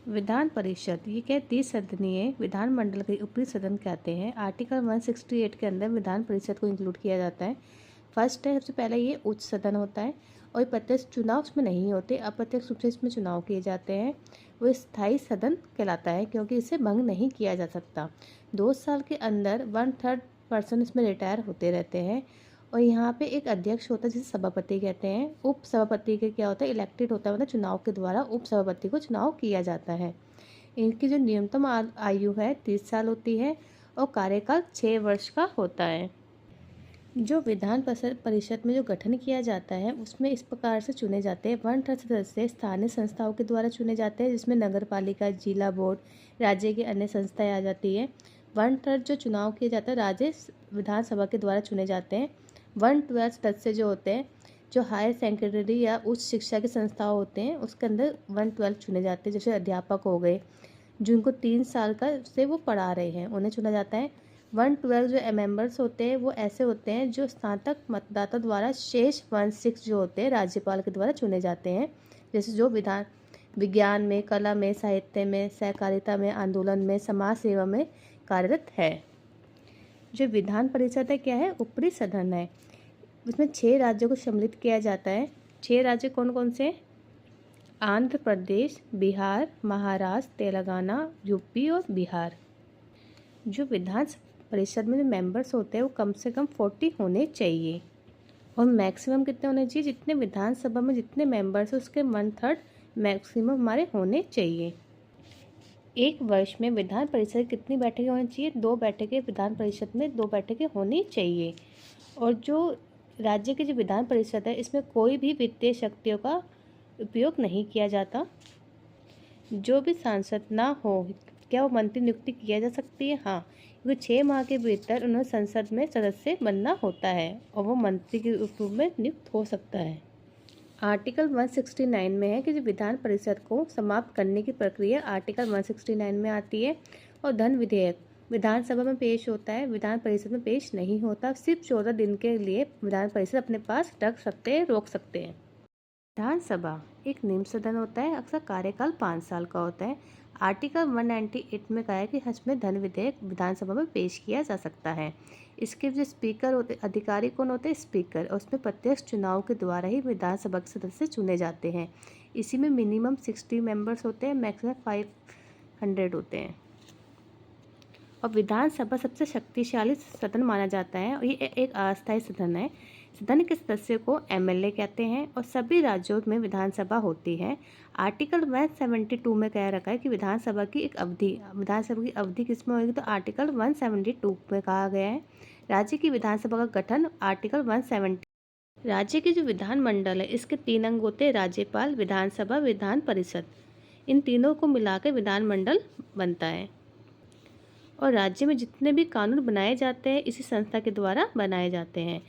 विधान परिषद ये क्या 30 सदनीय विधानमंडल के ऊपरी सदन कहते हैं। आर्टिकल 168 के अंदर विधान परिषद को इंक्लूड किया जाता है। फर्स्ट है, सबसे पहले ये उच्च सदन होता है और प्रत्यक्ष चुनाव उसमें नहीं होते, अप्रत्यक्ष रूप से इसमें चुनाव किए जाते हैं। वो स्थायी सदन कहलाता है क्योंकि इसे भंग नहीं किया जा सकता। 2 साल के अंदर 1/3 पर्सन इसमें रिटायर होते रहते हैं और यहाँ पे एक अध्यक्ष होता है जिसे सभापति कहते हैं। उप सभापति के क्या होता है, इलेक्टेड होता है, मतलब चुनाव के द्वारा उप सभापति को चुनाव किया जाता है। इनकी जो न्यूनतम आयु है 30 साल होती है और कार्यकाल 6 वर्ष का होता है। जो विधान परिषद में जो गठन किया जाता है उसमें इस प्रकार से चुने जाते हैं। 1/3 सदस्य स्थानीय संस्थाओं के द्वारा चुने जाते हैं, जिसमें नगर पालिका, जिला बोर्ड, राज्य की अन्य संस्थाएं आ जाती है। 1/3 जो चुनाव किया जाता है राज्य विधानसभा के द्वारा चुने जाते हैं। 1/12 सदस्य जो होते हैं, जो हायर सेकेंडरी या उच्च शिक्षा के संस्थान होते हैं उसके अंदर 1/12 चुने जाते हैं। जैसे अध्यापक हो गए, जिनको 3 साल का से वो पढ़ा रहे हैं, उन्हें चुना जाता है। 1/12 जो मेंबर्स होते हैं वो ऐसे होते हैं जो स्नातक मतदाता द्वारा शेष 1/6 जो होते हैं राज्यपाल के द्वारा चुने जाते हैं। जैसे जो विज्ञान में, कला में, साहित्य में, सहकारिता में, आंदोलन में, समाज सेवा में कार्यरत है। जो विधान परिषद है क्या है, ऊपरी सदन है। इसमें 6 राज्यों को सम्मिलित किया जाता है। 6 राज्य कौन कौन से? आंध्र प्रदेश, बिहार, महाराष्ट्र, तेलंगाना, यूपी और बिहार। जो विधान परिषद में जो मेंबर्स होते हैं वो कम से कम 40 होने चाहिए और मैक्सिमम कितने होने चाहिए, जितने विधानसभा में जितने मेंबर्स हैं उसके 1/3 मैक्सिमम हमारे होने चाहिए। एक वर्ष में विधान परिषद कितनी बैठकें होनी चाहिए? 2 बैठकें विधान परिषद में 2 बैठकें होनी चाहिए। और जो राज्य की जो विधान परिषद है इसमें कोई भी वित्तीय शक्तियों का उपयोग नहीं किया जाता। जो भी सांसद ना हो, क्या वो मंत्री नियुक्ति किया जा सकती है? हाँ, क्योंकि 6 माह के भीतर उन्हें संसद में सदस्य बनना होता है और वो मंत्री के रूप में नियुक्त हो सकता है। आर्टिकल 169 में है कि जो विधान परिषद को समाप्त करने की प्रक्रिया आर्टिकल 169 में आती है। और धन विधेयक विधानसभा में पेश होता है, विधान परिषद में पेश नहीं होता। सिर्फ 14 दिन के लिए विधान परिषद अपने पास रख सकते हैं, रोक सकते हैं। विधानसभा एक निम्न सदन होता है, अक्सर कार्यकाल 5 साल का होता है। आर्टिकल 198 में कहा है कि इसमें धन विधेयक विधानसभा में पेश किया जा सकता है। इसके जो स्पीकर होते, अधिकारी कौन होते हैं? स्पीकर। और उसमें प्रत्यक्ष चुनाव के द्वारा ही विधानसभा के सदस्य चुने जाते हैं। इसी में मिनिमम 60 मेंबर्स होते हैं, मैक्सिमम 500 होते हैं। और विधानसभा सबसे शक्तिशाली सदन माना जाता है और ये एक अस्थायी सदन है। सदन के सदस्य को एमएलए कहते हैं और सभी राज्यों में विधानसभा होती है। आर्टिकल 172 में कह रखा है कि विधानसभा की अवधि किस में होगी? तो आर्टिकल 172 में कहा गया है। राज्य की विधानसभा का गठन आर्टिकल 170। राज्य के जो विधानमंडल है इसके 3 अंग होते हैं, राज्यपाल, विधानसभा, विधान परिषद। इन तीनों को मिलाकर विधानमंडल बनता है। और राज्य में जितने भी कानून बनाए जाते हैं इसी संस्था के द्वारा बनाए जाते हैं।